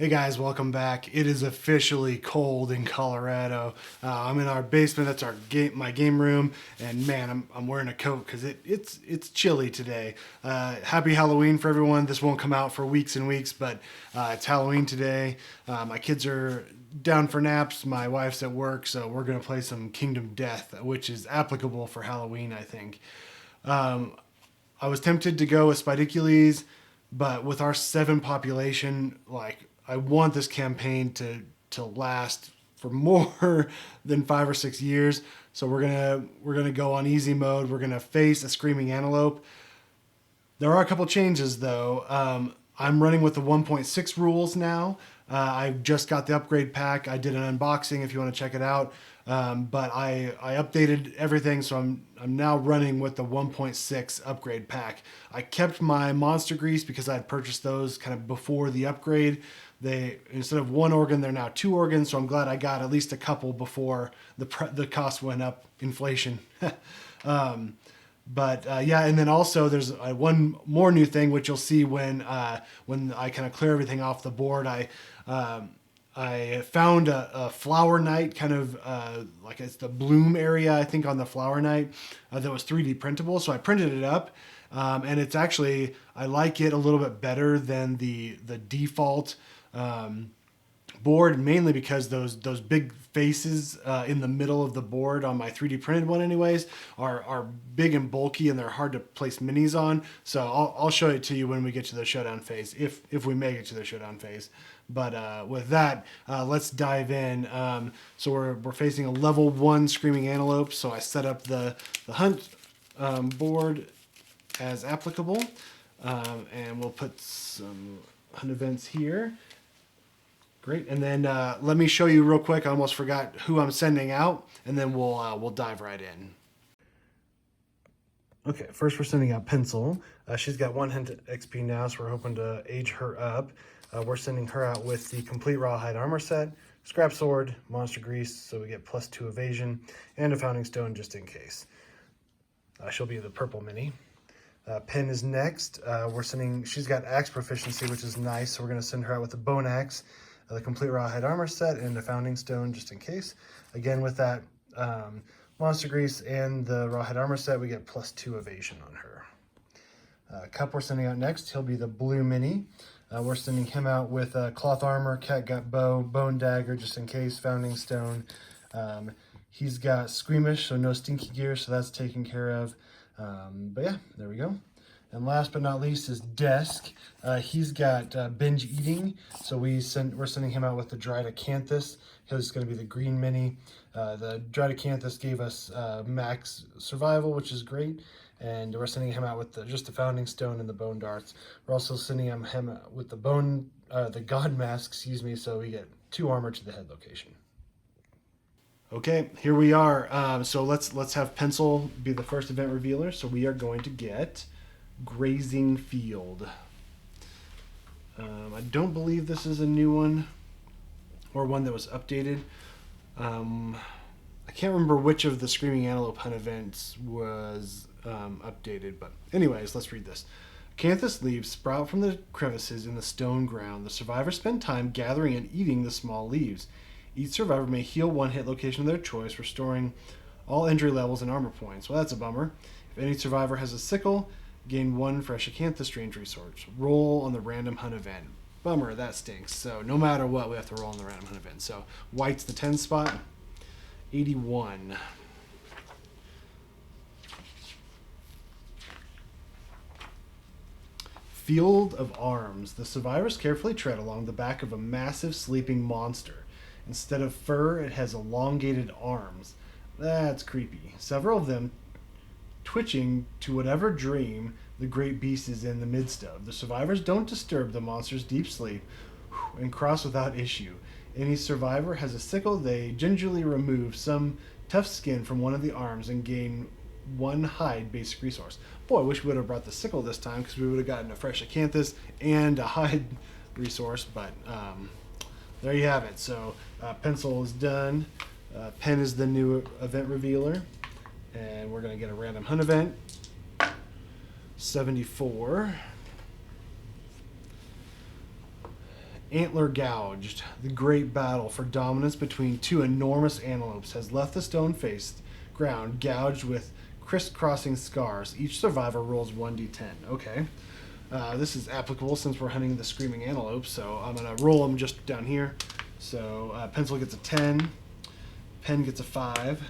Hey guys, welcome back. It is officially cold in Colorado. I'm in our basement. That's my game room, and man, I'm wearing a coat because it's chilly today. Happy Halloween for everyone. This won't come out for weeks and weeks, but it's Halloween today. My kids are down for naps. My wife's at work, so we're gonna play some Kingdom Death, which is applicable for Halloween, I think. I was tempted to go with Spidicules, but with our 7 population, I want this campaign to last for more than 5 or 6 years. So we're gonna go on easy mode. We're gonna face a screaming antelope. There are a couple changes though. I'm running with the 1.6 rules now. I just got the upgrade pack. I did an unboxing if you want to check it out. But I updated everything, so I'm now running with the 1.6 upgrade pack. I kept my monster grease because I had purchased those kind of before the upgrade. They, instead of 1 organ, they're now 2 organs. So I'm glad I got at least a couple before the cost went up, inflation. Yeah, and then also there's one more new thing which you'll see when I kind of clear everything off the board. I found a flower night, kind of like it's the bloom area, I think, on the flower night that was 3D printable. So I printed it up, and it's actually, I like it a little bit better than the default board, mainly because those big faces in the middle of the board on my 3D printed one anyways are big and bulky, and they're hard to place minis on. So I'll show it to you when we get to the showdown phase, if we make it to the showdown phase. But with that, let's dive in. So we're facing a level 1 screaming antelope. So I set up the hunt board as applicable, and we'll put some hunt events here. Great, and then let me show you real quick. I almost forgot who I'm sending out, and then we'll dive right in. Okay, first we're sending out Pencil. She's got 1 hint XP now, so we're hoping to age her up. We're sending her out with the complete rawhide armor set, scrap sword, monster grease, so we get +2 evasion, and a founding stone just in case. She'll be the purple mini. Pen is next. She's got axe proficiency, which is nice, so we're going to send her out with the bone axe, the complete rawhide armor set, and a founding stone just in case. Again, with that monster grease and the rawhide armor set, we get +2 evasion on her. Cup we're sending out next. He'll be the blue mini. We're sending him out with cloth armor, catgut bow, bone dagger just in case, founding stone. He's got squeamish, so no stinky gear, so that's taken care of. But yeah, there we go. And last but not least is Desk. He's got binge eating, so we're sending him out with the dried acanthus. He's going to be the green mini. The dried acanthus gave us max survival, which is great. And we're sending him out with just the founding stone and the bone darts. We're also sending him with the god mask, excuse me, so we get 2 armor to the head location. Okay, here we are. So let's have Pencil be the first event revealer. So we are going to get Grazing Field. I don't believe this is a new one or one that was updated. I can't remember which of the Screaming Antelope hunt events was updated, but anyways, let's read this. Acanthus leaves sprout from the crevices in the stone ground. The survivors spend time gathering and eating the small leaves. Each survivor may heal 1 hit location of their choice, restoring all injury levels and armor points. Well, that's a bummer. If any survivor has a sickle, gain 1 fresh acanthus strange resource. Roll on the random hunt event. Bummer, that stinks. So no matter what, we have to roll on the random hunt event. So white's the 10 spot. 81. Field of Arms. The survivors carefully tread along the back of a massive sleeping monster. Instead of fur, it has elongated arms. That's creepy. Several of them twitching to whatever dream the great beast is in the midst of. The survivors don't disturb the monster's deep sleep and cross without issue. Any survivor has a sickle, they gingerly remove some tough skin from one of the arms and gain 1 hide basic resource. Boy, I wish we would have brought the sickle this time, because we would have gotten a fresh acanthus and a hide resource, but there you have it. So Pencil is done. Pen is the new event revealer, and we're going to get a random hunt event. 74. Antler gouged. The great battle for dominance between two enormous antelopes has left the stone-faced ground gouged with crisscrossing scars. Each survivor rolls 1d10. Okay. This is applicable since we're hunting the screaming antelope, so I'm going to roll them just down here. So pencil gets a 10, pen gets a 5,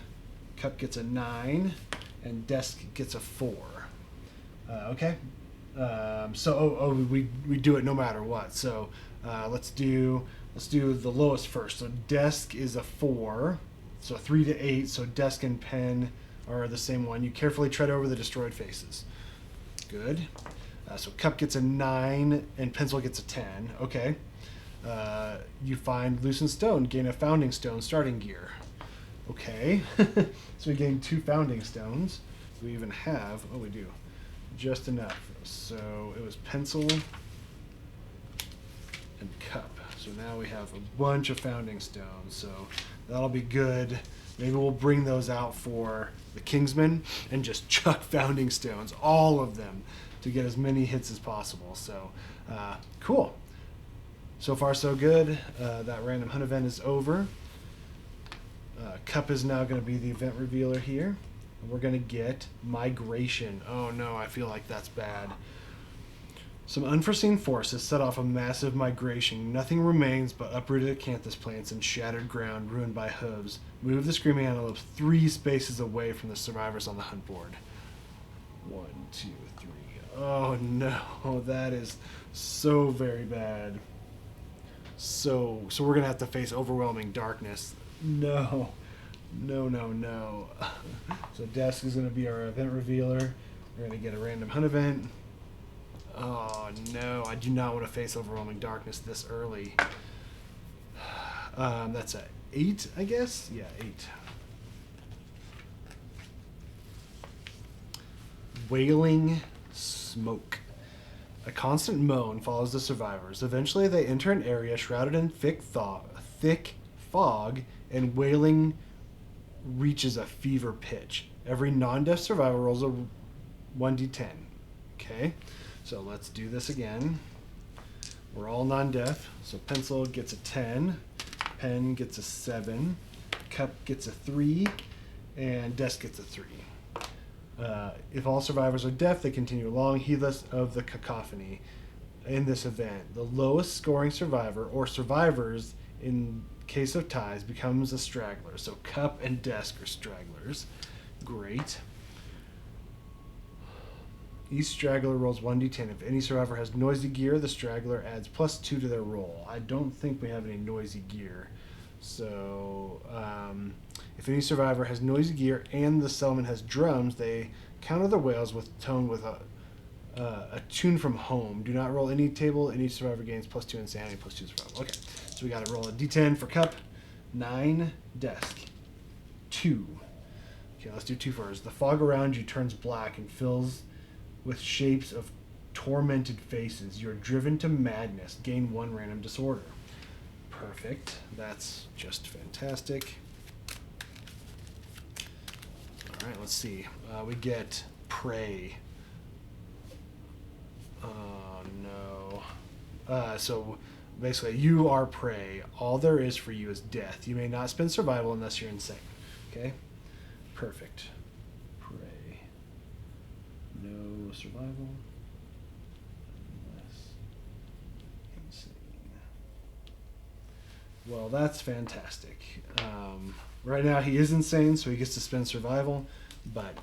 cup gets a 9, and desk gets a 4. Okay. We do it no matter what. So let's do the lowest first. So desk is a 4, so 3 to 8. So desk and pen are the same one. You carefully tread over the destroyed faces. Good. So cup gets a 9 and pencil gets a 10. Okay. You find loosened stone, gain a founding stone starting gear. Okay. So we gain 2 founding stones. We even have, we do, just enough. So it was pencil and cup. So now we have a bunch of founding stones. So that'll be good. Maybe we'll bring those out for the Kingsmen and just chuck founding stones, all of them, to get as many hits as possible. So cool. So far so good. That random hunt event is over. Cup is now going to be the event revealer here. We're going to get migration. Oh no, I feel like that's bad. Some unforeseen forces set off a massive migration. Nothing remains but uprooted acanthus plants and shattered ground ruined by hooves. Move the screaming antelopes 3 spaces away from the survivors on the hunt board. 1, 2, 3. Oh no, that is so very bad. So we're going to have to face overwhelming darkness. No. So desk is going to be our event revealer. We're going to get a random hunt event. Oh no, I do not want to face overwhelming darkness this early. That's a 8, I guess? Yeah, 8. Wailing smoke. A constant moan follows the survivors. Eventually they enter an area shrouded in thick fog, and wailing reaches a fever pitch. Every non-deaf survivor rolls a 1d10. Okay, so let's do this again. We're all non-deaf, so pencil gets a 10, pen gets a 7, cup gets a 3, and desk gets a 3. If all survivors are deaf, they continue along, heedless of the cacophony. In this event, the lowest scoring survivor, or survivors in case of ties, becomes a straggler. So cup and desk are stragglers. Great. Each straggler rolls 1d10. If any survivor has noisy gear, the straggler adds +2 to their roll. I don't think we have any noisy gear. So if any survivor has noisy gear and the settlement has drums, they counter the wails with tone with a tune from home. Do not roll any table. Any survivor gains +2 insanity, +2 survival. Okay, so we got to roll a d10 for cup, 9 desk, 2. Okay, let's do 2 first. The fog around you turns black and fills with shapes of tormented faces. You're driven to madness. Gain 1 random disorder. Perfect. That's just fantastic. All right, let's see. We get prey. Oh no. So basically, you are prey. All there is for you is death. You may not spend survival unless you're insane. Okay? Perfect. Prey. No survival unless insane. Well, that's fantastic. Right now he is insane, so he gets to spend survival, but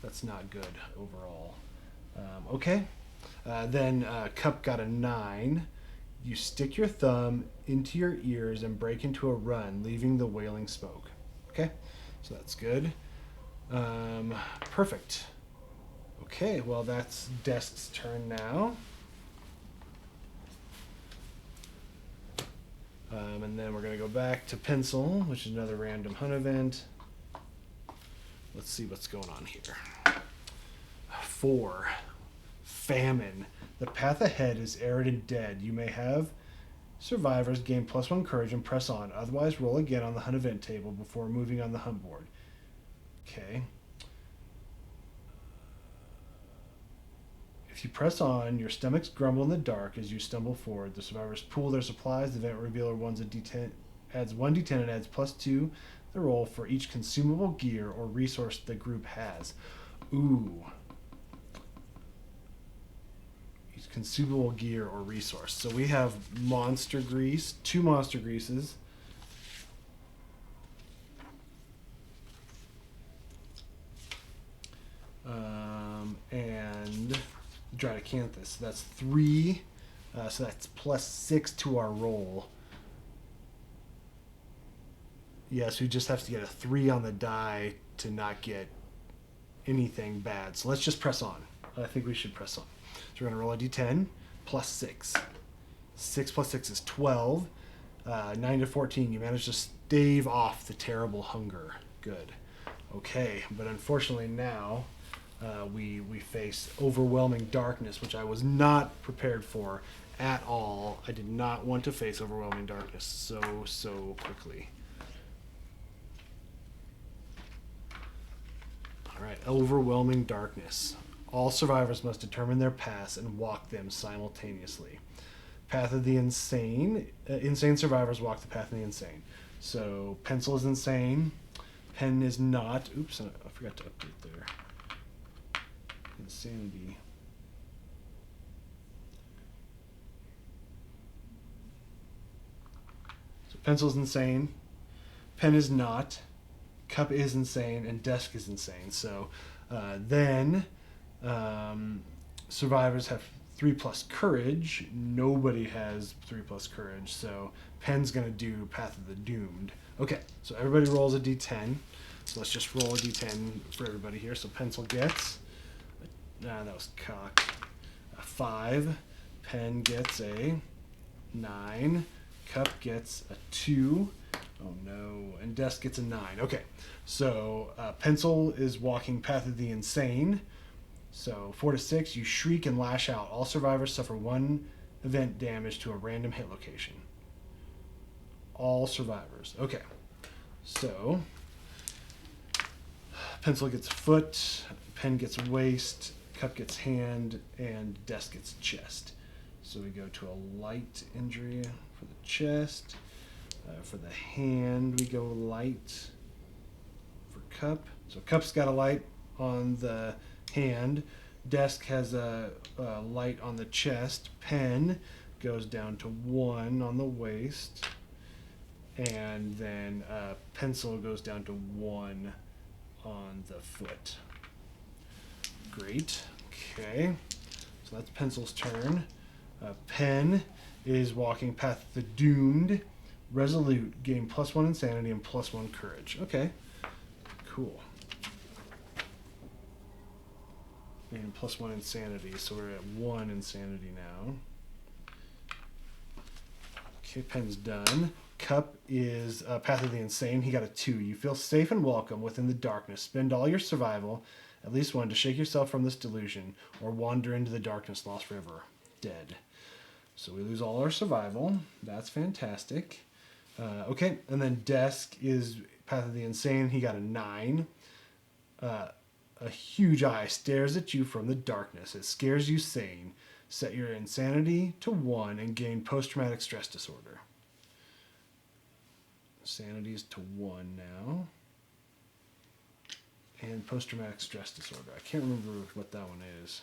that's not good overall. Okay. Then Cup got a 9. You stick your thumb into your ears and break into a run, leaving the wailing smoke. Okay, so that's good. Perfect. Okay, well that's Desk's turn now. And then we're going to go back to Pencil, which is another random hunt event. Let's see what's going on here. 4. Famine. The path ahead is arid and dead. You may have survivors gain +1 courage and press on. Otherwise, roll again on the hunt event table before moving on the hunt board. Okay. If you press on, your stomachs grumble in the dark as you stumble forward. The survivors pool their supplies. The event revealer adds 1d10 and adds +2 the roll for each consumable gear or resource the group has. Ooh. Each consumable gear or resource. So we have monster grease, 2 monster greases. And dried acanthus. That's 3. So that's +6 to our roll. Yes, we just have to get a 3 on the die to not get anything bad. So let's just press on. I think we should press on. So we're going to roll a d10 +6. 6 + 6 is 12. 9 to 14. You managed to stave off the terrible hunger. Good. Okay, but unfortunately now we face overwhelming darkness, which I was not prepared for at all. I did not want to face overwhelming darkness so quickly. All right, overwhelming darkness. All survivors must determine their paths and walk them simultaneously. Path of the insane. Insane survivors walk the path of the insane. So pencil is insane. Pen is not. Oops, I forgot to update there. Insanity. So pencil's insane. Pen is not. Cup is insane, and desk is insane. So then survivors have 3+ courage. Nobody has 3+ courage. So Pen's gonna do Path of the Doomed. Okay, so everybody rolls a d10. So let's just roll a d10 for everybody here. So pencil gets, that was cock, a 5. Pen gets a 9. Cup gets a 2. Oh no, and desk gets a 9. Okay, so pencil is walking Path of the Insane. So 4 to 6, you shriek and lash out. All survivors suffer 1 event damage to a random hit location. All survivors. Okay, so pencil gets foot, pen gets waist, cup gets hand, and desk gets chest. So we go to a light injury for the chest. For the hand, we go light for cup. So cup's got a light on the hand. Desk has a light on the chest. Pen goes down to 1 on the waist. And then pencil goes down to 1 on the foot. Great. Okay. So that's pencil's turn. Pen is walking Path of the Doomed. Resolute, gain +1 insanity and +1 courage. Okay, cool. And +1 insanity, so we're at 1 insanity now. Okay, Pen's done. Cup is Path of the Insane. He got a 2. You feel safe and welcome within the darkness. Spend all your survival, at least 1, to shake yourself from this delusion, or wander into the darkness, lost forever, dead. So we lose all our survival. That's fantastic. Okay, and then desk is Path of the Insane. He got a 9. A huge eye stares at you from the darkness. It scares you sane. Set your insanity to 1 and gain post-traumatic stress disorder. Sanity is to 1 now. And post-traumatic stress disorder. I can't remember what that one is.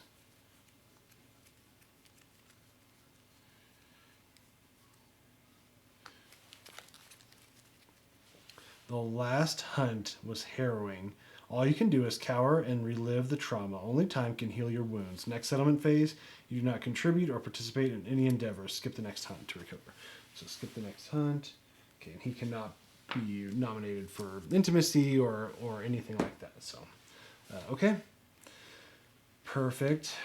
The last hunt was harrowing. All you can do is cower and relive the trauma. Only time can heal your wounds. Next settlement phase, you do not contribute or participate in any endeavors. Skip the next hunt to recover. So skip the next hunt. Okay, and he cannot be nominated for intimacy or anything like that. So, okay. Perfect.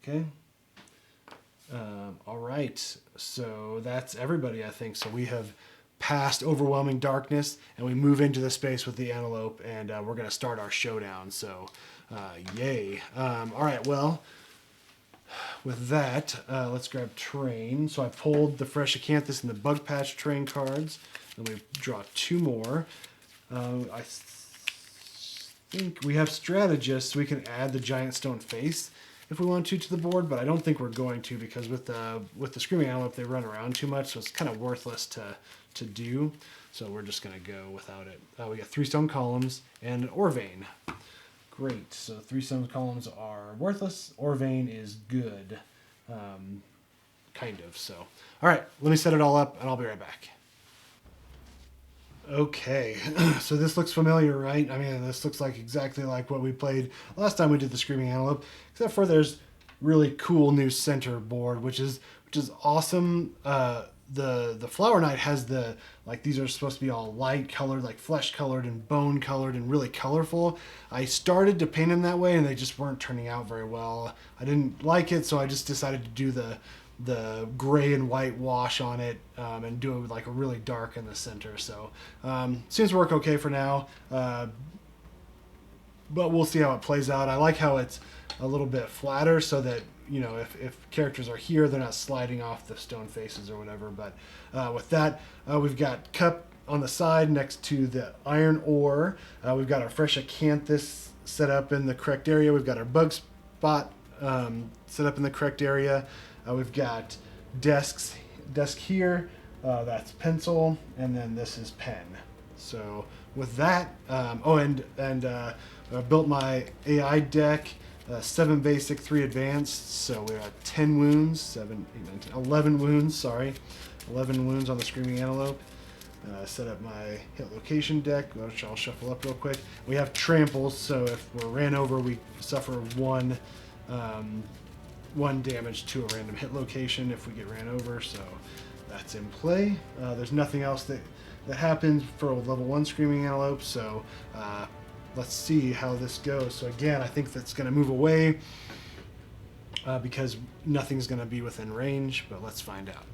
Okay. All right. So that's everybody, I think. So we have past overwhelming darkness, and we move into the space with the Antelope, and we're going to start our showdown. So, yay. All right, well, with that, let's grab terrain. So I pulled the Fresh Acanthus and the Bug Patch terrain cards, and we draw 2 more. I think we have strategists, so we can add the giant stone face if we want to the board, but I don't think we're going to, because with the Screaming Antelope, they run around too much, so it's kind of worthless to do. So we're just going to go without it. We got 3 stone columns and an ore vein. Great. So 3 stone columns are worthless. Ore vein is good. Kind of. So, all right, let me set it all up, and I'll be right back. Okay, so this looks familiar, right? I mean, this looks like exactly like what we played last time we did the Screaming Antelope, except for there's really cool new center board, which is awesome. The Flower Knight has these are supposed to be all light colored, like flesh colored and bone colored and really colorful. I started to paint them that way, and they just weren't turning out very well. I didn't like it, so I just decided to do the gray and white wash on it, and do it like a really dark in the center. So seems to work okay for now, but we'll see how it plays out. I like how it's a little bit flatter, so that, you know, if characters are here, they're not sliding off the stone faces or whatever. But with that, we've got Cup on the side next to the iron ore. We've got our fresh acanthus set up in the correct area. We've got our bug spot set up in the correct area. We've got desk here, that's pencil, and then this is pen. So with that, I built my AI deck, 7 basic, 3 advanced, so we're at 10 wounds, 7, 8, 9, 10, 11 wounds, sorry. 11 wounds on the Screaming Antelope. Set up my hit location deck, which I'll shuffle up real quick. We have tramples, so if we're ran over, we suffer 1 damage to a random hit location if we get ran over, so that's in play. There's nothing else that happens for a level 1 Screaming Antelope, so let's see how this goes. So again, I think that's going to move away because nothing's going to be within range, but let's find out.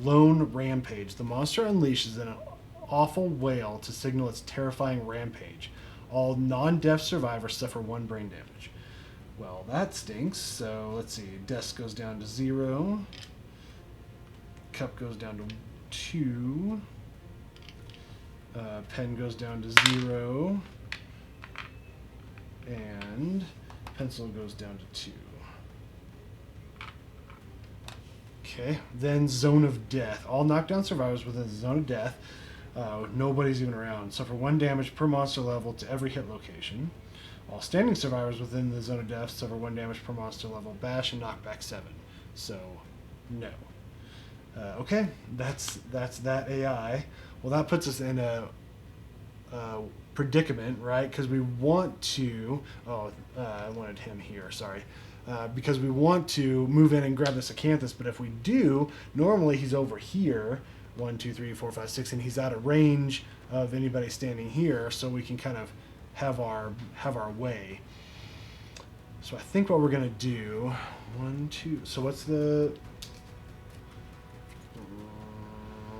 Lone Rampage. The monster unleashes an awful wail to signal its terrifying rampage. All non-deaf survivors suffer 1 brain damage. Well, that stinks. So let's see. Desk goes down to 0. Cup goes down to 2. Pen goes down to 0. And pencil goes down to 2. Okay, then Zone of Death. All knockdown survivors within the Zone of Death, nobody's even around, suffer 1 damage per monster level to every hit location. All standing survivors within the Zone of Death suffer 1 damage per monster level, bash and knockback 7. So, no. Okay, that's that AI. Well, that puts us in a predicament, right? Because we want to... I wanted him here, sorry. Because we want to move in and grab this acanthus, but if we do, normally he's over here, 1, 2, 3, 4, 5, 6, and he's out of range of anybody standing here, so we can kind of have our way. So I think what we're gonna do, 1, 2. So what's the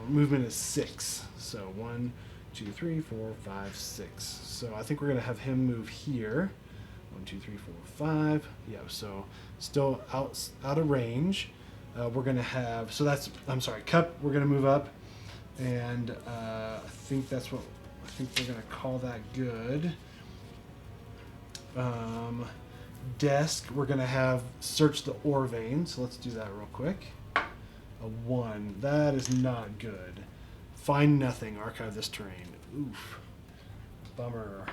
movement is 6? So 1, 2, 3, 4, 5, 6. So I think we're gonna have him move here. 1, 2, 3, 4, 5. Yeah, so still out of range. We're gonna have, so that's, I'm sorry, Cup, we're gonna move up, and I think that's what, I think we're gonna call that good. Desk, we're gonna have search the ore vein, so let's do that real quick. A 1, that is not good. Find nothing, archive this terrain. Oof, bummer.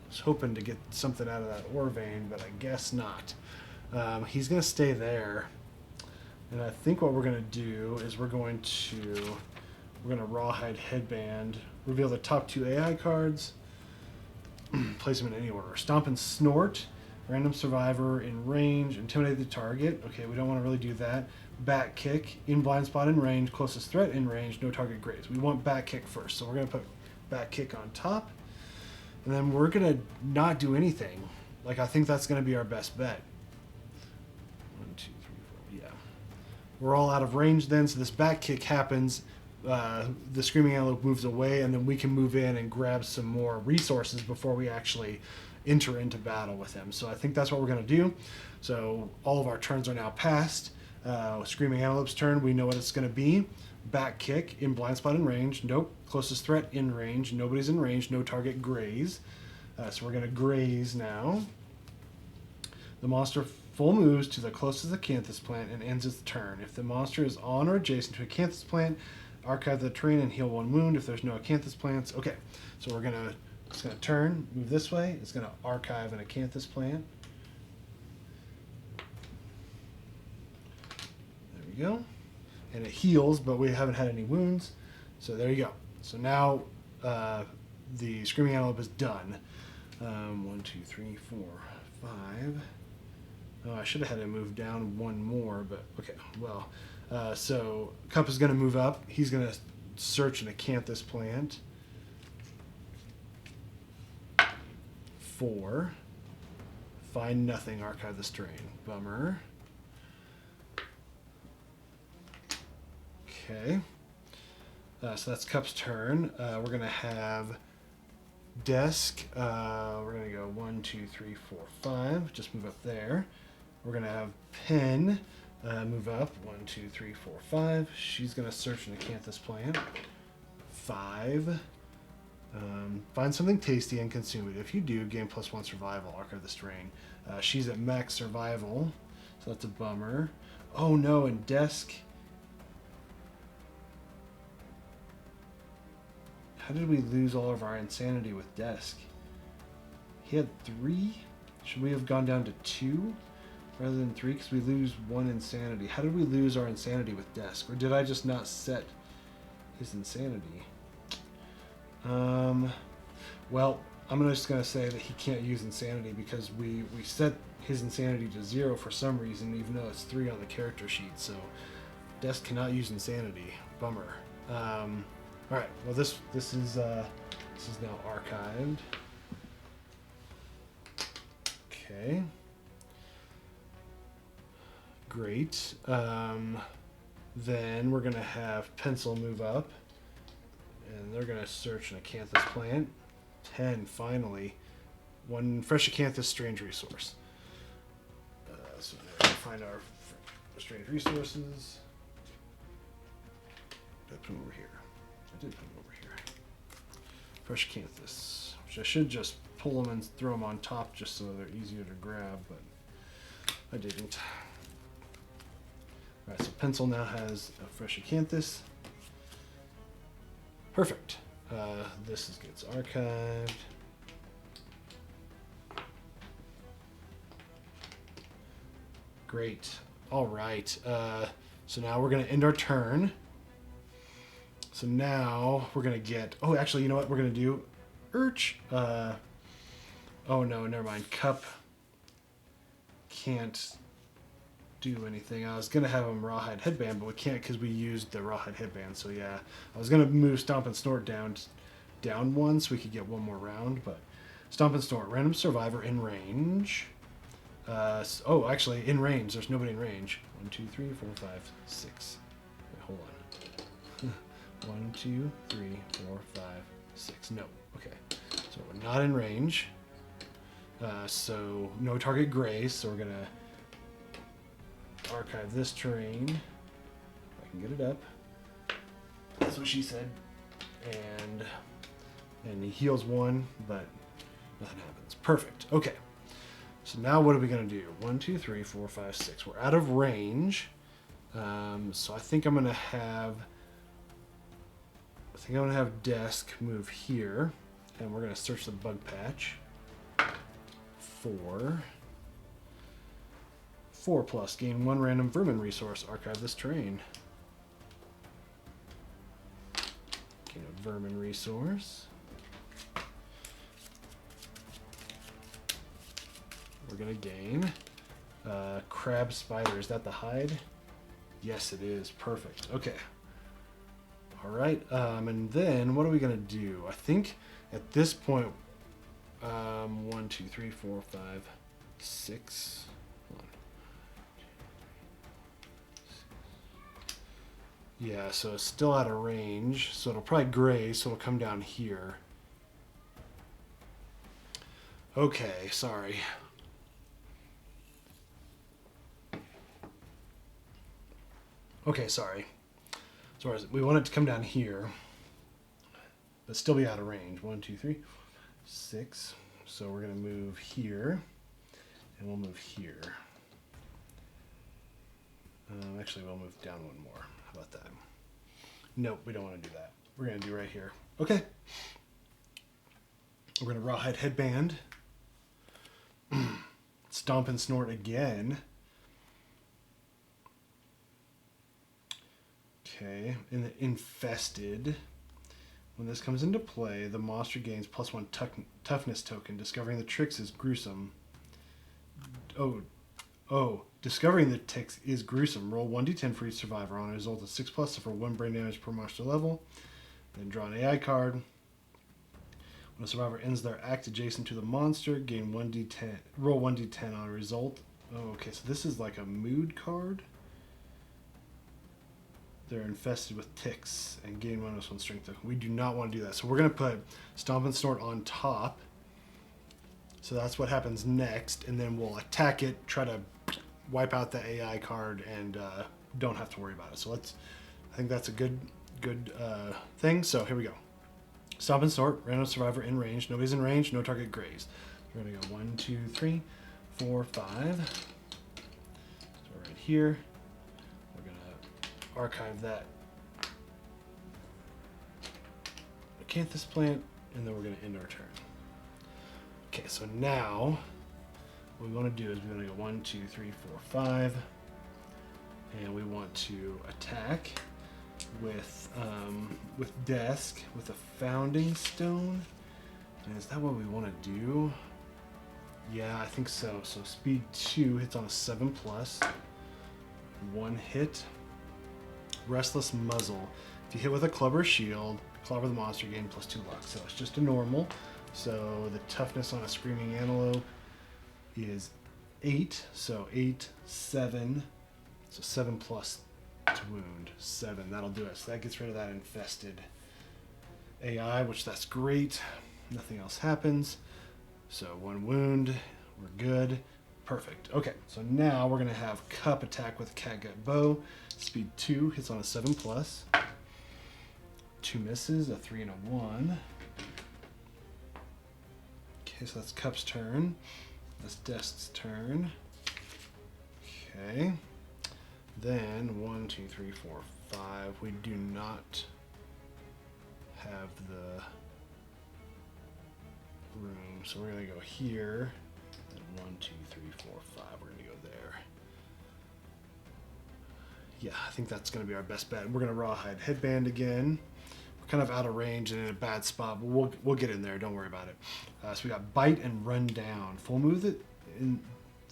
Was hoping to get something out of that ore vein, but I guess not. He's going to stay there, and I think what we're going to do is we're going to rawhide headband, reveal the top 2 AI cards, place them in any order. Stomp and Snort, random survivor in range, intimidate the target. Okay, we don't want to really do that. Back kick, in blind spot in range, closest threat in range, no target graze. We want back kick first, so we're going to put back kick on top. And then we're going to not do anything. Like, I think that's going to be our best bet. 1, 2, 3, 4, yeah. We're all out of range then, so this back kick happens. The Screaming Antelope moves away, and then we can move in and grab some more resources before we actually enter into battle with him. So I think that's what we're going to do. So all of our turns are now passed. Screaming Antelope's turn, we know what it's going to be. Back kick in blind spot in range. Nope. Closest threat in range. Nobody's in range. No target graze. So we're going to graze now. The monster full moves to the closest acanthus plant and ends its turn. If the monster is on or adjacent to acanthus plant, archive the terrain and heal 1 wound. If there's no acanthus plants, okay. So it's gonna turn, move this way. It's gonna archive an acanthus plant. There we go. And it heals, but we haven't had any wounds. So there you go. So now the Screaming Antelope is done. 1, 2, 3, 4, 5. Oh, I should have had to move down 1 more, but okay. Well, so Cup is going to move up. He's going to search an acanthus plant. 4. Find nothing. Archive the strain. Bummer. Okay. So that's Cup's turn. We're going to have Desk. We're going to go 1, 2, 3, 4, 5. Just move up there. We're going to have Pen move up. 1, 2, 3, 4, 5. She's going to search an acanthus plant. 5. Find something tasty and consume it. If you do, gain +1 survival. Archive the strain. She's at max survival, so that's a bummer. Oh no, and Desk. How did we lose all of our insanity with Desk? He had 3? Should we have gone down to 2 rather than 3? Because we lose 1 insanity. How did we lose our insanity with Desk? Or did I just not set his insanity? Well, I'm just going to say that he can't use insanity because we set his insanity to 0 for some reason, even though it's 3 on the character sheet. So Desk cannot use insanity. Bummer. All right. Well, this is now archived. Okay. Great. Then we're gonna have Pencil move up, and they're gonna search an acanthus plant. 10. Finally, 1 fresh acanthus strange resource. So now we're gonna find our strange resources. Did I put them over here? I did put them over here. Fresh acanthus, which I should just pull them and throw them on top just so they're easier to grab, but I didn't. Alright, so Pencil now has a fresh acanthus. Perfect. This gets archived. Great. Alright. So now we're going to end our turn. So now we're going to get... Oh, actually, you know what we're going to do? Urch. Oh, no, never mind. Cup can't do anything. I was going to have him Rawhide Headband, but we can't because we used the Rawhide Headband. So, yeah. I was going to move Stomp and Snort down 1 so we could get 1 more round. But Stomp and Snort. Random Survivor in range. Oh, actually, in range. There's nobody in range. 1, 2, 3, 4, 5, 6. Wait, hold on. 1, 2, 3, 4, 5, 6. No. Okay. So we're not in range. So no target gray. So we're gonna archive this terrain. If I can get it up. That's what she said. And he heals 1, but nothing happens. Perfect. Okay. So now what are we gonna do? 1, 2, 3, 4, 5, 6. We're out of range. So I think I'm gonna have Desk move here, and we're gonna search the bug patch. 4 plus, gain 1 random vermin resource. Archive this terrain. Gain a vermin resource. We're gonna gain crab spider. Is that the hide? Yes, it is. Perfect. Okay. All right. And then what are we gonna do? I think at this point, 1, 2, 3, 4, 5, 6. Yeah, so it's still out of range. So it'll probably graze, so it'll come down here. Okay, sorry. Okay, sorry. So we want it to come down here, but still be out of range. 1, 2, 3, 6. So we're going to move here, and we'll move here. Actually, we'll move down one more. How about that? Nope, we don't want to do that. We're going to do right here. Okay. We're going to rawhide headband. Stomp and snort again. Okay, in the infested. When this comes into play, the monster gains +1 toughness token. Discovering the tricks is gruesome. Discovering the ticks is gruesome. Roll 1d10 for each survivor. On a result of 6+, suffer 1 brain damage per monster level. Then draw an AI card. When a survivor ends their act adjacent to the monster, gain 1d10. Roll 1d10 on a result. Oh, okay, so this is like a mood card. They're infested with ticks and gain -1 strength. We do not want to do that. So we're going to put Stomp and Snort on top. So that's what happens next. And then we'll attack it, try to wipe out the AI card, and don't have to worry about it. So I think that's a good thing. So here we go. Stomp and Snort, random survivor in range. Nobody's in range, no target grazed. We're going to go 1, 2, 3, 4, 5. So right here. Archive that acanthus plant, and then we're going to end our turn. Okay, so now what we want to do is we want to go 1, 2, 3, 4, 5, and we want to attack with Desk with a Founding Stone. And is that what we want to do? Yeah, I think so. So speed 2 hits on a 7+, 1 hit. Restless Muzzle. If you hit with a club or shield, clobber the monster, gain +2 luck. So it's just a normal. So the toughness on a Screaming Antelope is 8. So 8, 7. So 7+ to wound. 7. That'll do it. So that gets rid of that infested AI, which that's great. Nothing else happens. So 1 wound. We're good. Perfect. Okay, so now we're going to have Cup attack with Catgut Bow. Speed 2 hits on a 7+. 2 misses, a 3 and a 1. Okay, so that's Cup's turn. That's Desk's turn. Okay. Then 1, 2, 3, 4, 5. We do not have the room, so we're going to go here. 1, 2, 3, 4, 5. We're going to go there. Yeah, I think that's going to be our best bet. We're going to rawhide headband again. We're kind of out of range and in a bad spot, but we'll get in there. Don't worry about it. So we got bite and run down. Full move in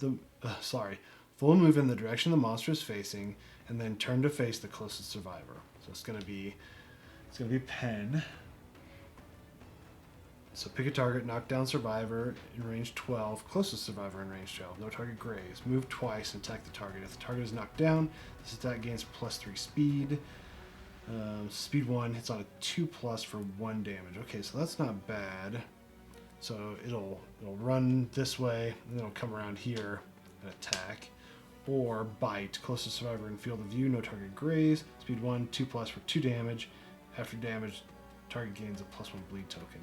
the direction the monster is facing, and then turn to face the closest survivor. So it's going to be Pen. So pick a target, knock down survivor in range 12, closest survivor in range 12, no target grazed. Move twice and attack the target. If the target is knocked down, this attack gains +3 speed. Speed 1 hits on a 2+ for 1 damage. Okay, so that's not bad. So it'll run this way, and then it'll come around here and attack. Or bite, closest survivor in field of view, no target grazed. Speed 1, 2+ for 2 damage. After damage, target gains a +1 bleed token.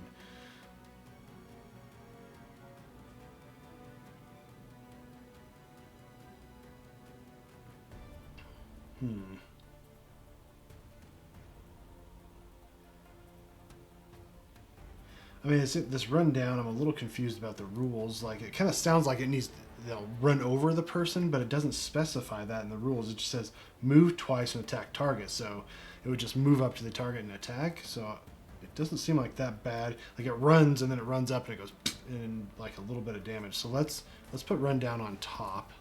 I mean, this rundown, I'm a little confused about the rules. Like, it kind of sounds like it needs, they'll run over the person, but it doesn't specify that in the rules. It just says move twice and attack target. So it would just move up to the target and attack. So it doesn't seem like that bad. Like, it runs and then it runs up and it goes and like a little bit of damage. So let's put rundown on top.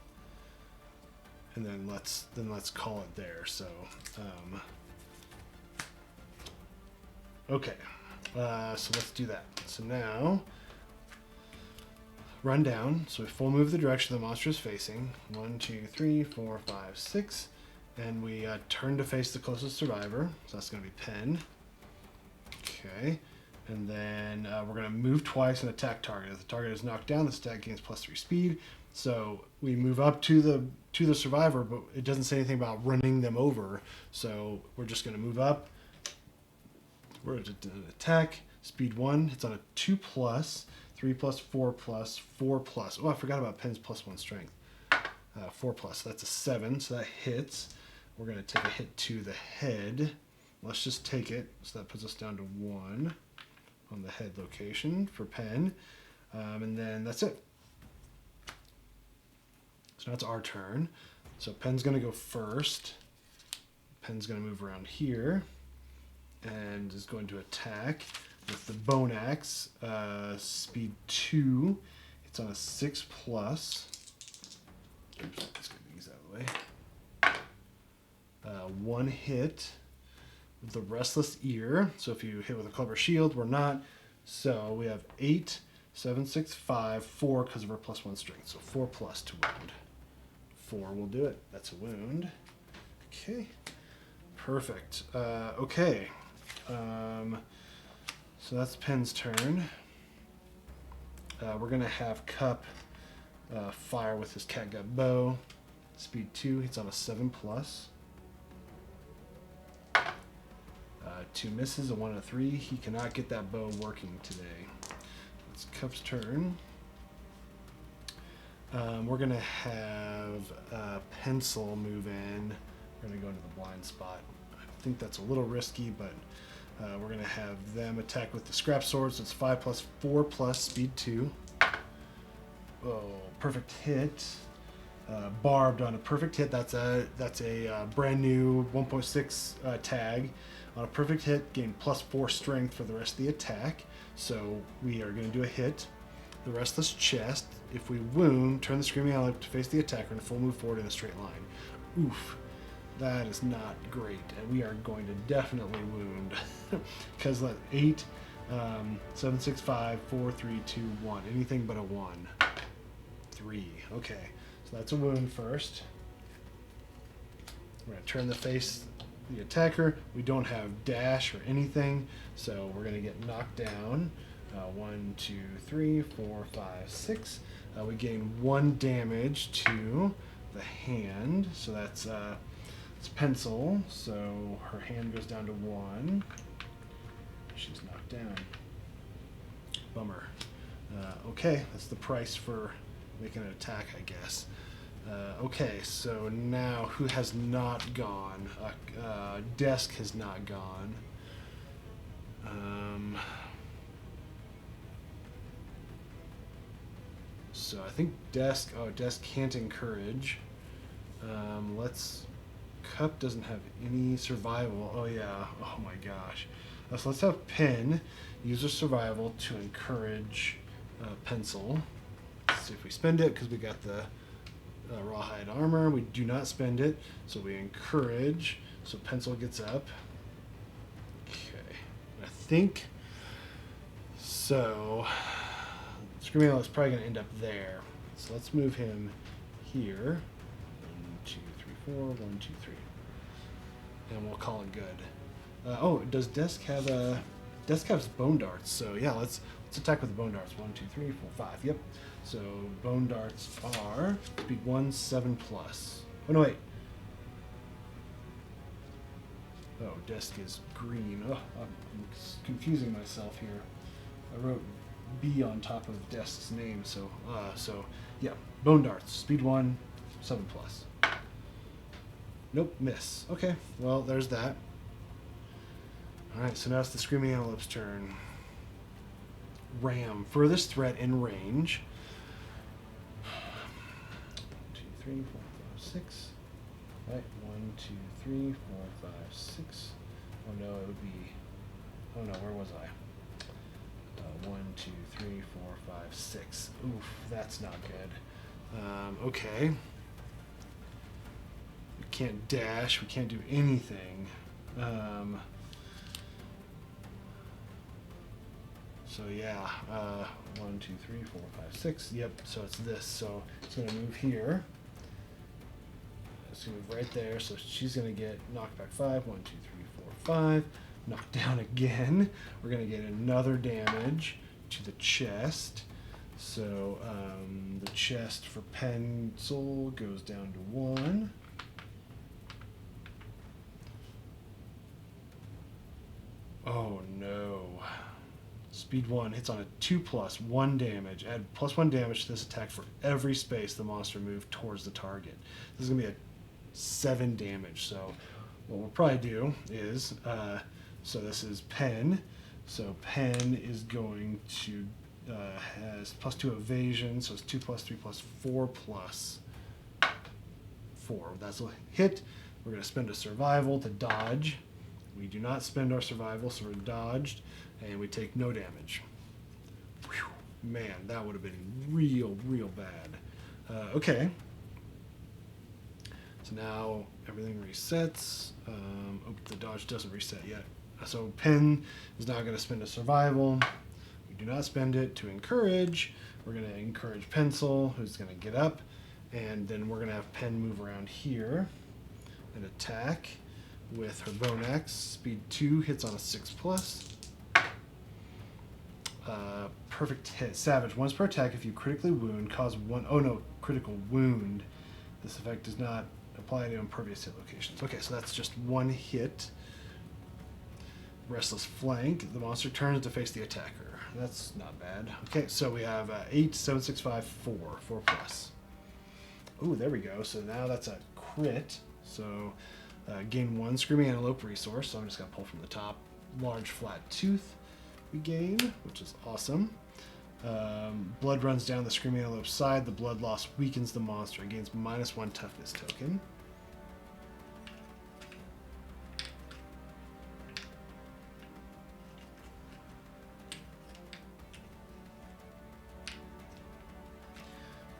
And then let's call it there. So, okay. So let's do that. So now, run down. So we full move the direction the monster is facing. 1, 2, 3, 4, 5, 6. And we turn to face the closest survivor. So that's going to be Pen. Okay. And then we're going to move twice and attack target. If the target is knocked down, the attack gains +3 speed. So we move up to the survivor, but it doesn't say anything about running them over. So we're just going to move up. We're going to attack. Speed 1. It's on a 2+, 3+, 4+, 4+. Oh, I forgot about Pen's +1 strength. 4+. That's a 7, so that hits. We're going to take a hit to the head. Let's just take it. So that puts us down to 1 on the head location for Pen. And then that's it. So now it's our turn. So Pen's going to go first. Pen's going to move around here and is going to attack with the bone axe. Speed 2. It's on a 6+. Oops, let's get these out of the way. 1 hit with the Restless Ear. So if you hit with a club or shield, we're not. So we have 8, 7, 6, 5, 4 because of our +1 strength. So 4+ to wound. 4 will do it. That's a wound. Okay. Perfect. Okay. So that's Pen's turn. We're going to have Cup fire with his catgut bow. Speed 2. He's on a 7+. 2 misses, a 1 and a 3. He cannot get that bow working today. It's Cup's turn. We're going to have Pencil move in. We're going to go into the blind spot. I think that's a little risky, but we're going to have them attack with the scrap sword. So it's 5+, 4+, speed 2. Oh, perfect hit. Barbed on a perfect hit. That's a brand new 1.6 tag. On a perfect hit, gain +4 strength for the rest of the attack. So we are going to do a hit. The Restless Chest. If we wound, turn the Screaming Antelope to face the attacker in a full move forward in a straight line. Oof. That is not great. And we are going to definitely wound. Because 8, 7, 6, 5, 4, 3, 2, 1. Anything but a 1. 3. Okay. So that's a wound first. We're going to turn the face the attacker. We don't have dash or anything, so we're going to get knocked down. 1, 2, 3, 4, 5, 6. We gain 1 damage to the hand, so that's it's Pencil. So her hand goes down to 1. She's knocked down. Bummer. Okay, that's the price for making an attack, I guess. Okay, so now who has not gone? Desk has not gone. So I think Desk. Oh, Desk can't encourage. Cup doesn't have any survival. Oh yeah. Oh my gosh. So let's have Pen use her survival to encourage Pencil. Let's see if we spend it because we got the rawhide armor. We do not spend it, so we encourage. So Pencil gets up. Okay, I think so. Screaming Antelope is probably going to end up there. So let's move him here. 1, 2, 3, 4. 1, 2, 3, and we'll call it good. Oh, does Desk have a? Desk has bone darts. So yeah, let's attack with the bone darts. 1, 2, 3, 4, 5. Yep. So bone darts are speed 1, 7+. Oh no, wait. Oh, Desk is green. Oh, I'm confusing myself here. I wrote B on top of Desk's name, so yeah, bone darts, speed 1, 7+. Nope, miss. Okay, well there's that. All right, so now it's the Screaming Antelope's turn. Ram, furthest threat in range. 1, 2, 3, 4, 5, 6. Right, 1, 2, 3, 4, 5, 6. Oh no, it would be. Oh no, where was I? 1, 2, 3, 4, 5, 6. Oof, that's not good. Okay. We can't dash. We can't do anything. So yeah, 1, 2, 3, 4, 5, 6. Yep. So it's this. So it's gonna move here. It's gonna move right there. So she's gonna get knocked back 5. 1, 2, 3, 4, 5. Knocked down again. We're gonna get another damage to the chest. So the chest for pencil goes down to 1. Oh no. Speed 1 hits on a 2+, 1 damage. Add +1 damage to this attack for every space the monster moved towards the target. This is going to be a 7 damage. So what we'll probably do is, so this is Pen. So Pen is going to, has +2 evasion, so it's 2+, 3+, 4+4. That's a hit. We're going to spend a survival to dodge. We do not spend our survival, so we're dodged, and we take no damage. Whew. Man, that would have been real bad. Okay. So now everything resets. Oh, the dodge doesn't reset yet. So Pen is now going to spend a survival. We do not spend it to encourage. We're going to encourage Pencil, who's going to get up, and then we're going to have Pen move around here and attack with her bone axe. Speed 2 hits on a 6+. Perfect hit. Savage. Once per attack, if you critically wound, cause 1... Oh no, critical wound. This effect does not apply to impervious hit locations. Okay, so that's just 1 hit. Restless Flank. The monster turns to face the attacker. That's not bad. Okay, so we have 8, 7, 6, 5, 4. 4+. Ooh, there we go. So now that's a crit. So... gain 1 Screaming Antelope resource, so I'm just going to pull from the top. Large Flat Tooth we gain, which is awesome. Blood runs down the Screaming Antelope's side. The blood loss weakens the monster. It gains -1 toughness token.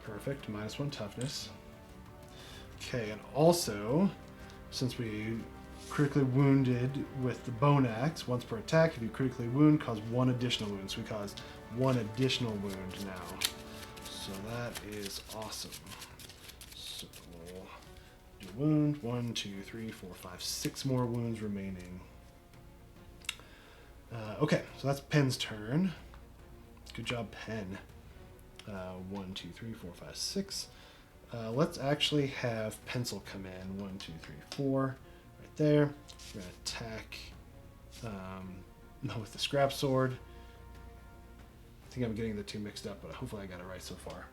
Perfect, -1 toughness. Okay, and also... since we critically wounded with the bone axe, once per attack, if you critically wound, cause 1 additional wound. So we cause 1 additional wound now. So that is awesome. So we'll do wound. 1, 2, 3, 4, 5, 6 more wounds remaining. Okay, so that's Pen's turn. Good job, Pen. 1, 2, 3, 4, 5, 6. Let's actually have Pencil come in. 1, 2, 3, 4. Right there. We're going to attack with the scrap sword. I think I'm getting the two mixed up, but hopefully I got it right so far.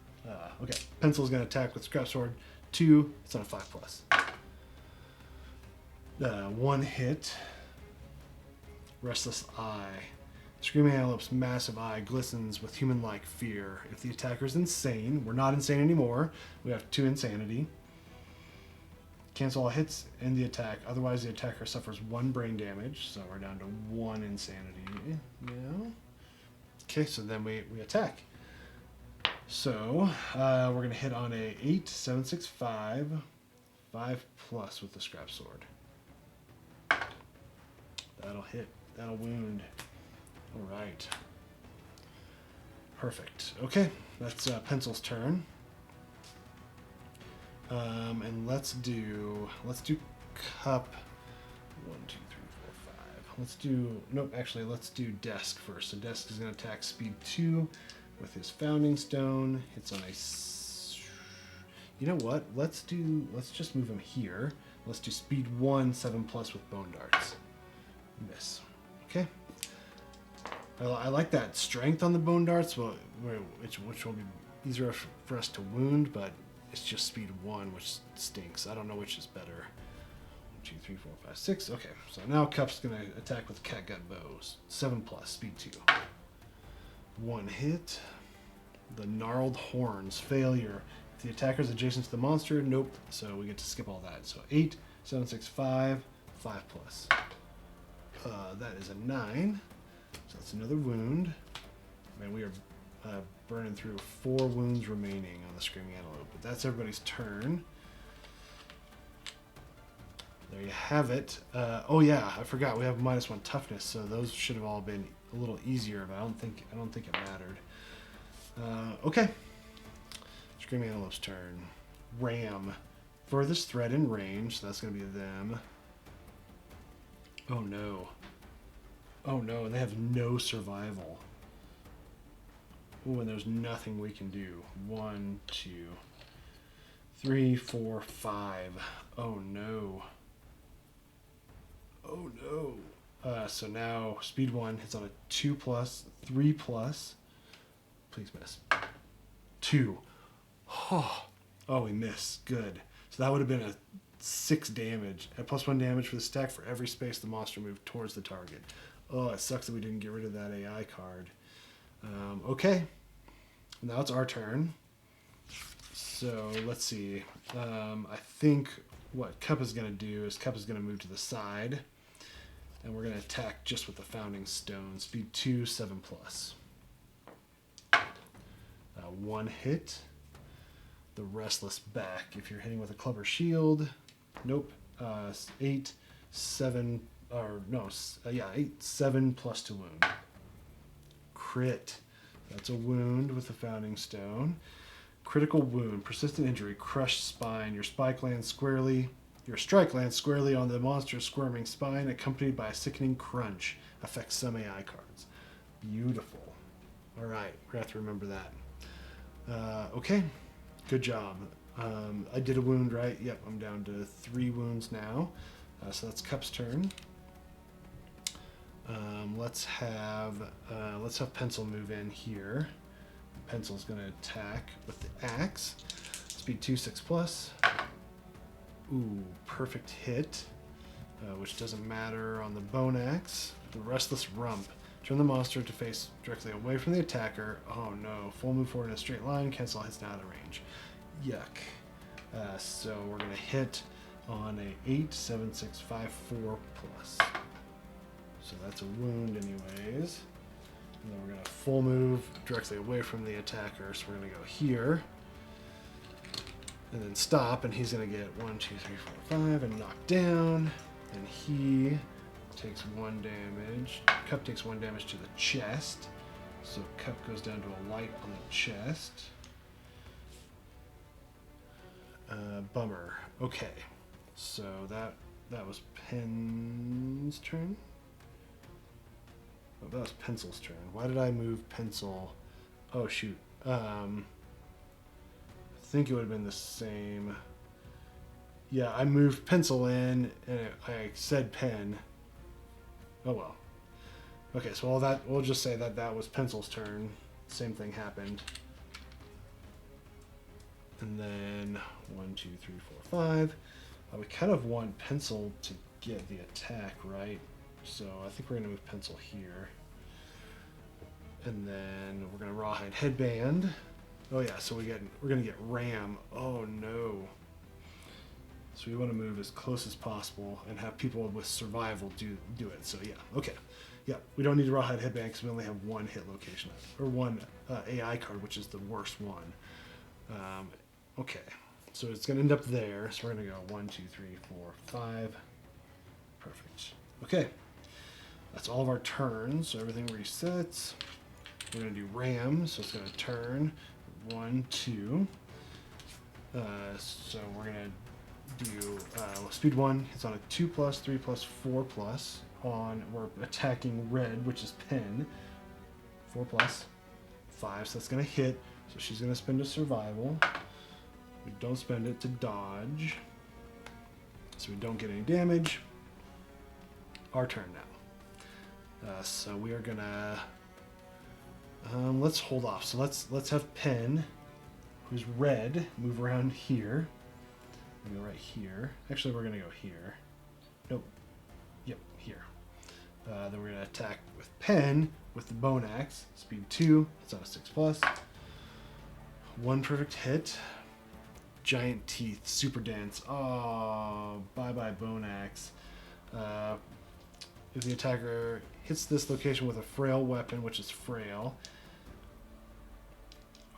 Okay, Pencil's going to attack with scrap sword. 2. It's on a 5+. 1 hit. Restless Eye. Screaming Antelope's massive eye glistens with human-like fear. If the attacker's insane, we're not insane anymore. We have 2 insanity. Cancel all hits, end the attack. Otherwise, the attacker suffers 1 brain damage. So we're down to 1 insanity now. Okay, so then we attack. So we're going to hit on a 8, 7, 6, 5. 5+ with the scrap sword. That'll hit. That'll wound. All right. Perfect. Okay, that's Pencil's turn. And let's do cup. 1, 2, 3, 4, 5. Let's do desk first. So desk is going to attack speed 2 with his founding stone. Hits on a. You know what? Let's just move him here. Let's do speed 1, 7+ with bone darts. Miss. Okay. I like that strength on the bone darts, which will be easier for us to wound, but it's just speed 1, which stinks. I don't know which is better. 1, 2, 3, 4, 5, 6. Okay, so now Cup's gonna attack with catgut bows. 7+, speed 2. 1 hit. The gnarled horns. Failure. If the attacker's adjacent to the monster, nope. So we get to skip all that. So 8, 7, 6, 5, 5+. That is a 9. So that's another wound. Man, we are burning through 4 wounds remaining on the Screaming Antelope. But that's everybody's turn. There you have it. Oh yeah, I forgot we have -1 toughness, so those should have all been a little easier, but I don't think it mattered. Okay. Screaming Antelope's turn. Ram. Furthest threat in range, so that's gonna be them. Oh no. Oh no, and they have no survival. Ooh, and there's nothing we can do. 1, 2, 3, 4, 5. Oh no. Oh no. So now speed 1 hits on a 2 plus, 3 plus. Please miss. 2. Oh, we missed. Good. So that would have been a 6 damage. At +1 damage for the stack for every space the monster moved towards the target. Oh, it sucks that we didn't get rid of that AI card. Okay. Now it's our turn. So let's see. I think what Cup is going to do is Cup is going to move to the side. And we're going to attack just with the Founding Stone. Speed 2, 7 plus. 1 hit. The Restless back. If you're hitting with a club or shield, nope. 8, 7, or no, 8, 7 plus to wound. Crit. That's a wound with the Founding Stone. Critical wound, persistent injury, crushed spine. Your strike lands squarely on the monster's squirming spine, accompanied by a sickening crunch. Affects some AI cards. Beautiful. All right, we're gonna have to remember that. Okay. Good job. I did a wound, right? Yep, I'm down to 3 wounds now. So that's Cup's turn. Let's have Pencil move in here. Pencil's going to attack with the axe. Speed 2, 6 plus. Ooh, perfect hit, which doesn't matter on the bone axe. The Restless Rump. Turn the monster to face directly away from the attacker. Oh no, full move forward in a straight line, cancel hits down out of range. Yuck. So we're going to hit on a 8, 7, 6, 5, 4 plus. So that's a wound anyways. And then we're going to full move directly away from the attacker. So we're going to go here. And then stop, and he's going to get 1, 2, 3, 4, 5, and knocked down. And he takes 1 damage. Cup takes 1 damage to the chest. So Cup goes down to a light on the chest. Bummer. Okay. So that was Pen's turn. Oh, that was Pencil's turn. Why did I move Pencil? Oh shoot. I think it would have been the same. Yeah, I moved Pencil in, and I said Pen. Oh well. Okay, so all that, we'll just say that was Pencil's turn. Same thing happened. And then 1, 2, 3, 4, 5. We kind of want Pencil to get the attack, right? So I think we're going to move Pencil here. And then we're going to Rawhide Headband. Oh yeah, so we're going to get Ram. Oh no. So we want to move as close as possible and have people with survival do it. So yeah, okay. Yeah, we don't need to Rawhide Headband because we only have 1 hit location, or 1 AI card, which is the worst one. Okay, so it's going to end up there. So we're going to go 1, 2, 3, 4, 5. Perfect. Okay, that's all of our turns. So everything resets. We're going to do Ram, so it's going to turn 1, 2. So we're going to do speed 1. It's on a 2 plus, 3 plus, 4 plus. We're attacking red, which is Pen. 4 plus, 5. So that's going to hit. So she's going to spend a survival. We don't spend it to dodge, so we don't get any damage. Our turn now. So we are gonna let's hold off. So let's have Pen, who's red, move around here. Go right here. Actually, we're gonna go here. Nope. Yep, here. Then we're gonna attack with Pen with the bone axe. Speed 2. It's on a 6 plus. 1 perfect hit. Giant teeth, super dense. Oh, bye-bye bone axe. If the attacker hits this location with a frail weapon, which is frail,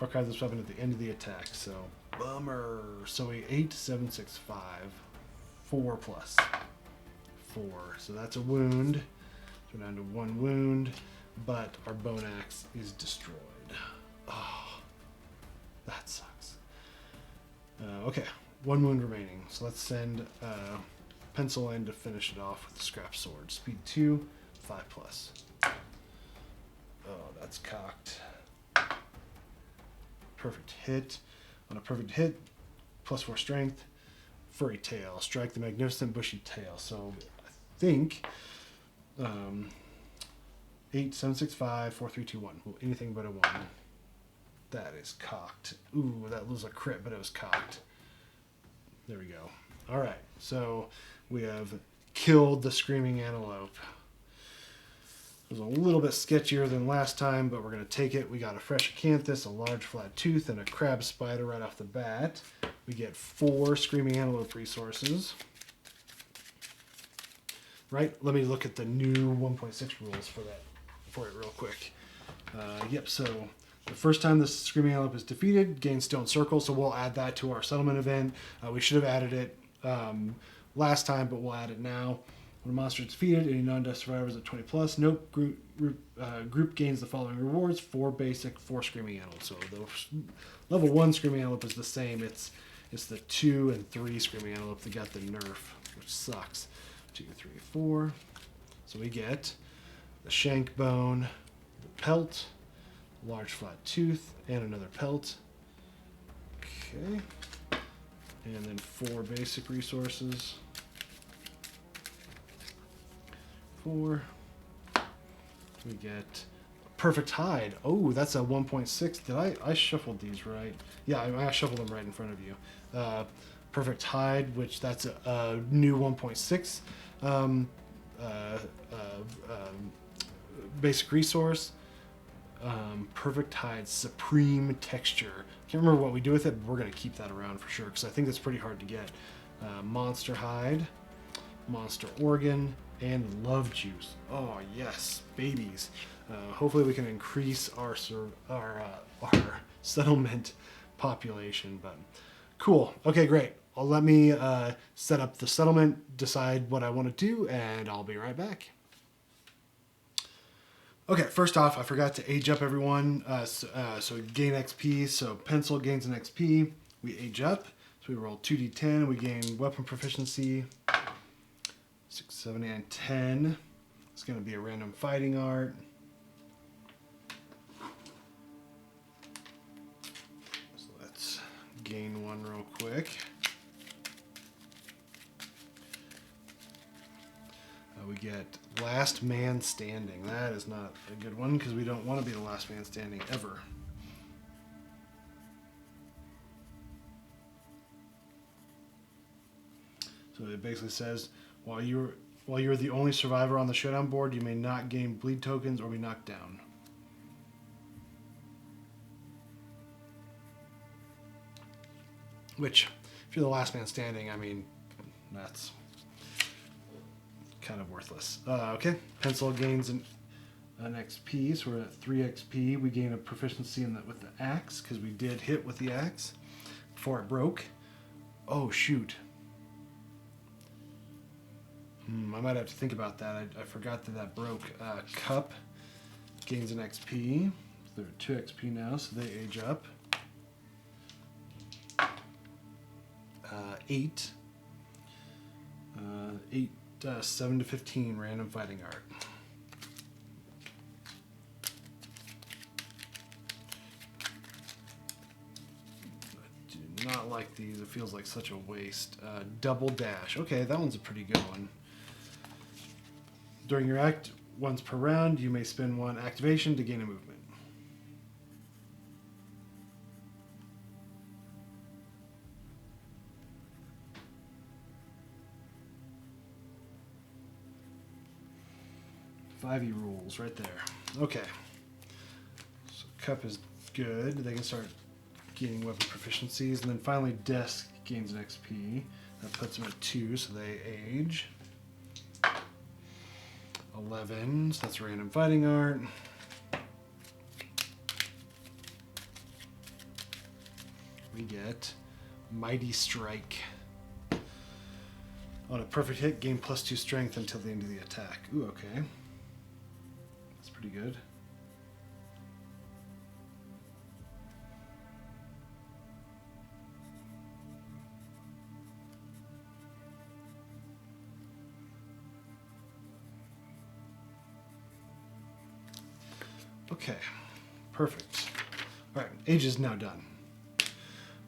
archive this weapon at the end of the attack. So, bummer. So we 8, 7, 6, 5, 4 plus 4. So that's a wound. So we're down to 1 wound, but our bone axe is destroyed. Oh, that sucks. Okay, 1 wound remaining. So let's send Pencil in to finish it off with the Scrap Sword. Speed 2, 5 plus. Oh, that's cocked. perfect hit. On a perfect hit, +4 strength, furry tail. Strike the magnificent bushy tail. So I think 8, 7, 6, 5, 4, 3, 2, 1. Well, anything but a 1. That is cocked. Ooh, that was a crit, but it was cocked. There we go. All right, so we have killed the Screaming Antelope. It was a little bit sketchier than last time, but we're going to take it. We got a fresh acanthus, a large flat tooth, and a crab spider right off the bat. We get 4 Screaming Antelope resources. Right? Let me look at the new 1.6 rules for it real quick. Yep, so the first time the Screaming Antelope is defeated, gain Stone Circle, so we'll add that to our settlement event. We should have added it last time, but we'll add it now. When a monster is defeated, any non-death survivors at 20+. Nope. Group gains the following rewards: 4 basic, 4 Screaming Antelope. So the level 1 Screaming Antelope is the same. It's the 2 and 3 Screaming Antelope that got the nerf, which sucks. 2, 3, 4. So we get the shank bone, the pelt, large flat tooth, and another pelt. Okay. And then 4 basic resources. 4. We get perfect hide. Oh, that's a 1.6. Did I shuffled these right? Yeah, I shuffled them right in front of you. Perfect hide, which that's a new 1.6 basic resource. Perfect hide, supreme texture. Can't remember what we do with it, but we're going to keep that around for sure because I think that's pretty hard to get. Monster hide, monster organ, and love juice. Oh yes, babies. Hopefully we can increase our settlement population. But cool. Okay, great. Well, let me set up the settlement, decide what I want to do, and I'll be right back. Okay, first off, I forgot to age up everyone. So gain XP. So pencil gains an XP. We age up. So we roll 2d10. We gain weapon proficiency. 6, 7, and 10. It's going to be a random fighting art. So let's gain 1 real quick. We get last man standing. That is not a good one because we don't want to be the last man standing ever. So it basically says, while you're the only survivor on the Showdown board, you may not gain bleed tokens or be knocked down. Which, if you're the last man standing, I mean, that's kind of worthless. Okay, pencil gains an XP, so we're at 3 XP. We gain a proficiency with the axe because we did hit with the axe before it broke. Oh shoot. I might have to think about that. I forgot that broke. Cup gains an XP. They're 2 XP now, so they age up. 8. 7 to 15 random fighting art. I do not like these. It feels like such a waste. Double dash. Okay, that one's a pretty good one. During your act, once per round, you may spend 1 activation to gain a movement. Ivy rules right there. Okay. So cup is good. They can start gaining weapon proficiencies. And then finally desk gains an XP. That puts them at 2, so they age. 11, so that's random fighting art. We get Mighty Strike. On a perfect hit, gain +2 strength until the end of the attack. Ooh, okay. That's pretty good. Okay, perfect. All right, age is now done.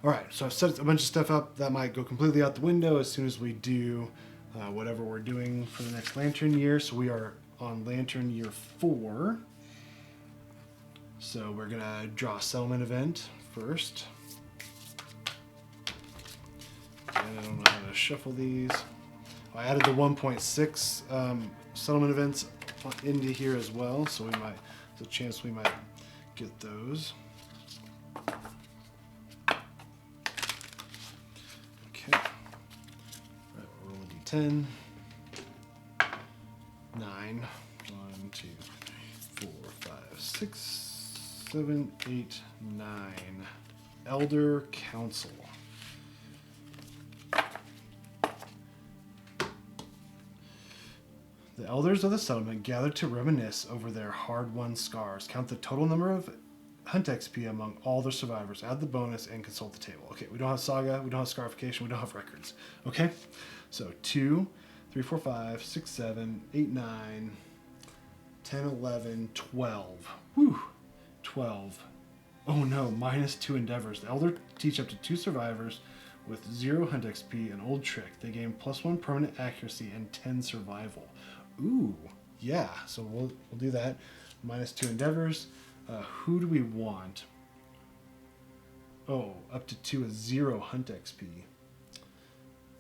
All right, so I've set a bunch of stuff up that might go completely out the window as soon as we do whatever we're doing for the next lantern year. So we are on lantern year 4. So we're gonna draw a settlement event first. And I don't know how to shuffle these. I added the 1.6 settlement events into here as well, so there's a chance we might get those. Okay. All right, roll a d10. 9. 1, 2, 3, 4, 5, 6, 7, 8, 9. Elder Council. The elders of the settlement gather to reminisce over their hard-won scars, count the total number of hunt XP among all the survivors, add the bonus, and consult the table. Okay, we don't have saga, we don't have scarification, we don't have records. Okay, so 2, 3, 4, 5, 6, 7, 8, 9, 10, 11, 12. Whew, 12. Oh no, -2 endeavors. The elder teach up to 2 survivors with 0 hunt XP an old trick. They gain +1 permanent accuracy and 10 survival. Ooh, yeah, so we'll do that. -2 endeavors. Who do we want? Oh, up to 2 is 0 hunt XP.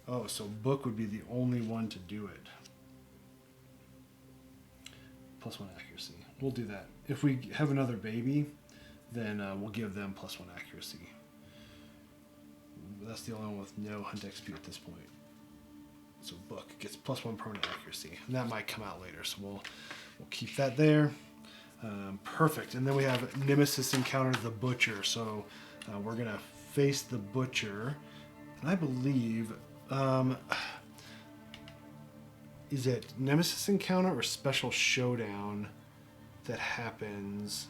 Oh, so Book would be the only one to do it. +1 accuracy. We'll do that. If we have another baby, then we'll give them +1 accuracy. That's the only one with no hunt XP at this point. So Book gets +1 permanent accuracy, and that might come out later. So we'll keep that there. Perfect. And then we have Nemesis encounter the Butcher. So we're gonna face the Butcher, and I believe is it Nemesis encounter or special showdown that happens?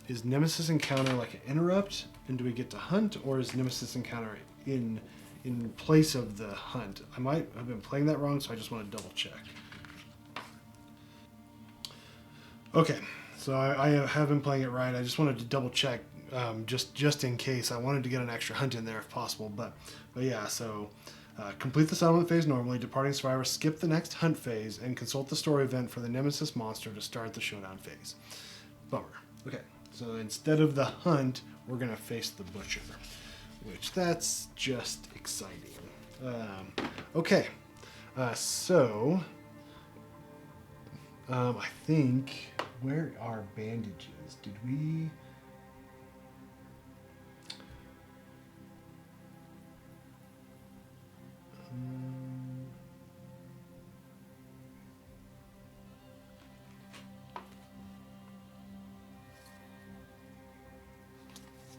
Is Nemesis encounter like an interrupt, and do we get to hunt, or is Nemesis encounter in place of the hunt? I might have been playing that wrong, so I just want to double check. Okay, so I have been playing it right. I just wanted to double check, just in case. I wanted to get an extra hunt in there if possible, but yeah. So complete the settlement phase normally. Departing survivors skip the next hunt phase and consult the story event for the Nemesis monster to start the showdown phase. Bummer. Okay, so instead of the hunt, we're gonna face the Butcher, which that's just exciting. Okay, so I think, where are bandages? Did we?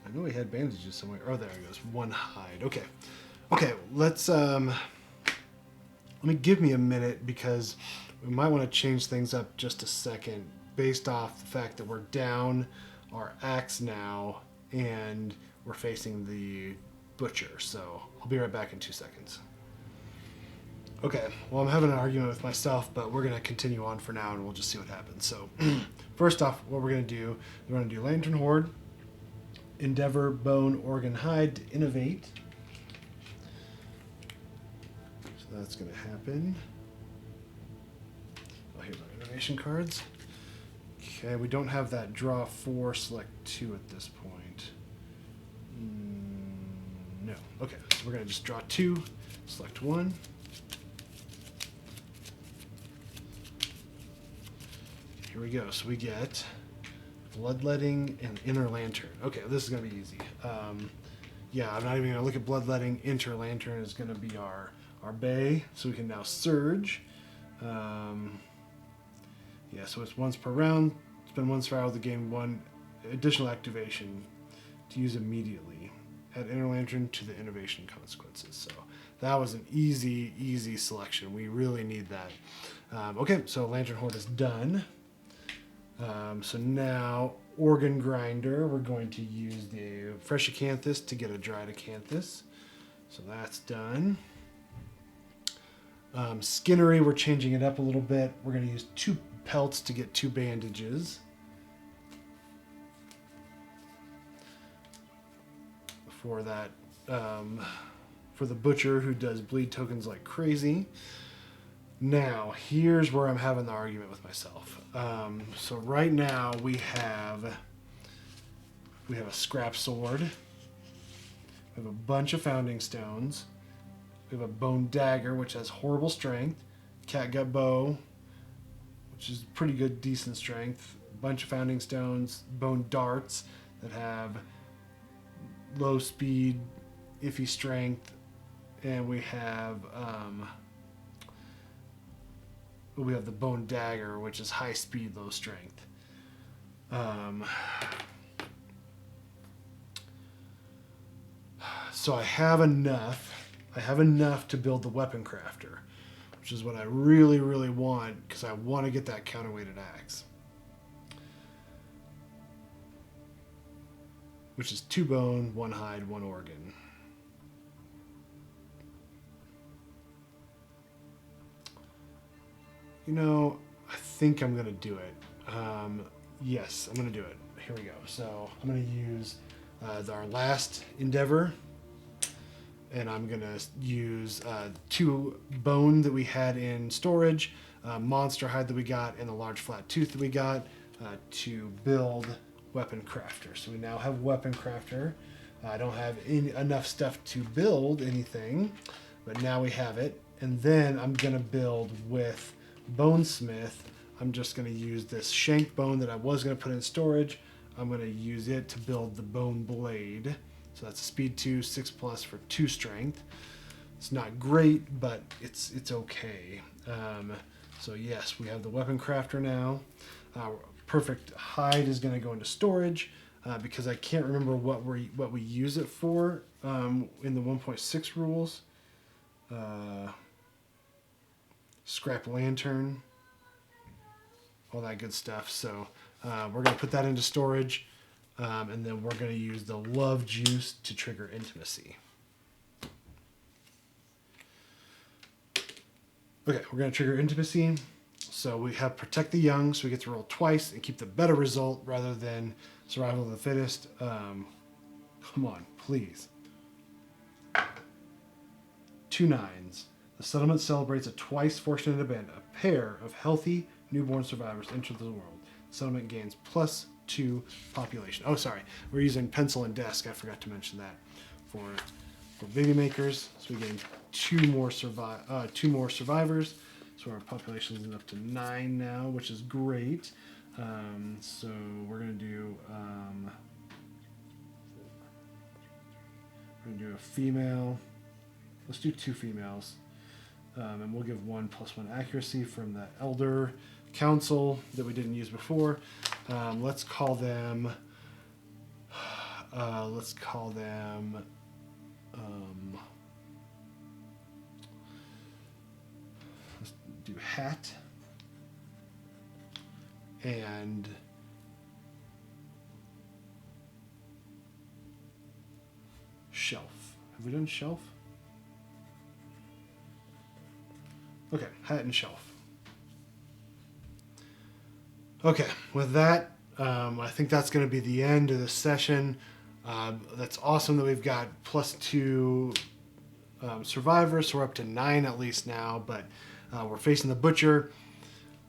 I know we had bandages somewhere. Oh, there it goes. 1 hide. Okay. Okay, let's let me give me a minute, because we might want to change things up just a second based off the fact that we're down our axe now and we're facing the Butcher. So I'll be right back in 2 seconds. Okay, well, I'm having an argument with myself, but we're going to continue on for now and we'll just see what happens. So first off, what we're going to do, we're going to do Lantern Horde, Endeavor, Bone, Organ, Hide to innovate. So that's going to happen. Oh, here's our innovation cards. Okay, we don't have that draw 4, select 2 at this point. No. Okay, so we're going to just draw 2, select 1. Here we go. So we get Bloodletting and Inner Lantern. Okay, this is going to be easy. Yeah, I'm not even going to look at Bloodletting. Inner Lantern is going to be our bay, so we can now Surge. Yeah, so it's once per round. Spend 1 survival to gain 1 additional activation to use immediately. Add Inner Lantern to the innovation consequences. So that was an easy selection. We really need that. Okay, so Lantern Horde is done. So now, Organ Grinder, we're going to use the Fresh Acanthus to get a Dried Acanthus. So that's done. Skinnery, we're changing it up a little bit. We're going to use 2 pelts to get 2 bandages. for that, for the butcher who does bleed tokens like crazy. Now, here's where I'm having the argument with myself. So right now we have a scrap sword. We have a bunch of founding stones. We have a bone dagger, which has horrible strength. Catgut bow, which is pretty good, decent strength. A bunch of founding stones. Bone darts that have low speed, iffy strength. And we have the bone dagger, which is high speed, low strength. So I have enough. To build the weapon crafter, which is what I really, really want, because I want to get that counterweighted axe, which is 2 bone, 1 hide, 1 organ. You know, I think I'm going to do it. Yes, I'm going to do it. Here we go. So I'm going to use our last endeavor, and I'm going to use 2 bone that we had in storage, monster hide that we got, and a large flat tooth that we got to build weapon crafter. So we now have weapon crafter. I don't have enough stuff to build anything, but now we have it. And then I'm going to build with bonesmith. I'm just going to use this shank bone that I was going to put in storage. I'm going to use it to build the bone blade. So that's a speed 2, 6+ for 2 strength. It's not great, but it's okay. So yes, we have the weapon crafter now. Perfect hide is going to go into storage because I can't remember what we use it for in the 1.6 rules. Scrap lantern, all that good stuff. So we're going to put that into storage, and then we're going to use the love juice to trigger intimacy. Okay, we're going to trigger intimacy. So we have protect the young, so we get to roll twice and keep the better result rather than survival of the fittest. Come on, please. 2 9s. The settlement celebrates a twice fortunate event. A pair of healthy newborn survivors enter the world. The settlement gains +2 population. Oh, sorry. We're using pencil and desk. I forgot to mention that for baby makers. So we gain 2 more survivors. So our population is up to 9 now, which is great. So we're gonna do a female. Let's do 2 females. And we'll give 1 +1 accuracy from the Elder Council that we didn't use before. Let's call them. Let's do Hat and Shelf. Have we done Shelf? Okay, Hat and Shelf. Okay, with that, I think that's going to be the end of the session. That's awesome that we've got +2 survivors, so we're up to 9 at least now, but we're facing the Butcher.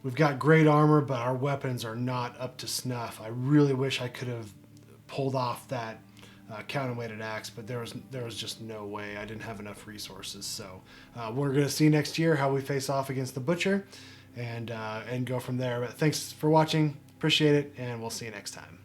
We've got great armor, but our weapons are not up to snuff. I really wish I could have pulled off that counterweighted axe, but there was just no way. I didn't have enough resources. So we're going to see next year how we face off against the Butcher and go from there. But thanks for watching. Appreciate it, and we'll see you next time.